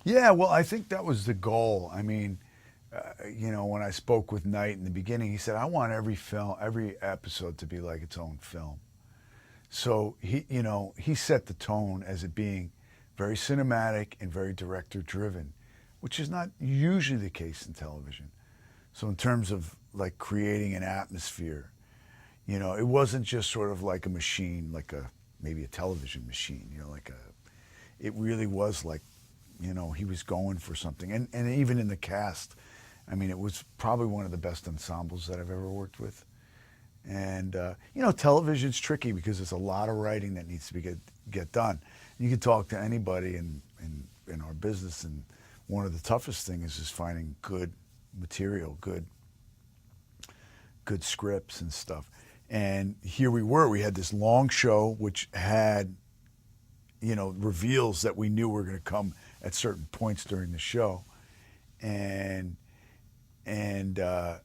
Yeah, well, I think that was the goal. I mean, when I spoke with Knight in the beginning, he said, I want every film, every episode to be like its own film. So he set the tone as it being very cinematic and very director driven, which is not usually the case in television. So in terms of like creating an atmosphere, it wasn't just sort of like a machine, like maybe a television machine, it really was like, he was going for something. And even in the cast, I mean, it was probably one of the best ensembles that I've ever worked with. And television's tricky because there's a lot of writing that needs to get done. You can talk to anybody in our business, and one of the toughest things is just finding good material, good scripts and stuff. And here we had this long show which had reveals that we knew were going to come at certain points during the show, and but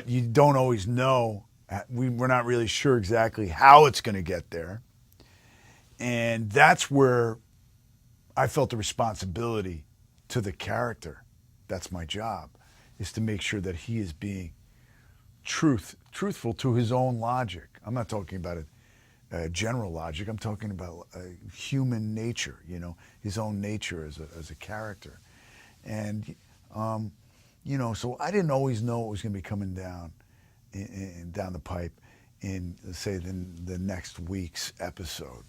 you don't always know. We're not really sure exactly how it's going to get there. And that's where I felt the responsibility to the character. That's my job, is to make sure that he is being truthful to his own logic. I'm not talking about general logic. I'm talking about human nature, his own nature as a character. And so I didn't always know what was going to be coming down the pipe in, say, the next week's episode.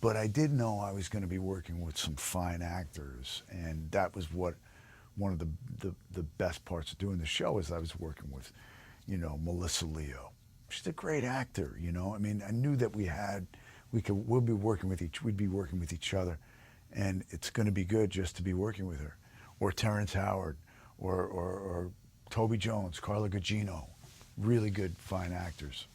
But I did know I was going to be working with some fine actors, and that was one of the best parts of doing the show, is I was working with, Melissa Leo. She's a great actor, I mean, I knew that we'd be working with each other, and it's going to be good just to be working with her. Or Terrence Howard, or Toby Jones, Carla Gugino, really good, fine actors.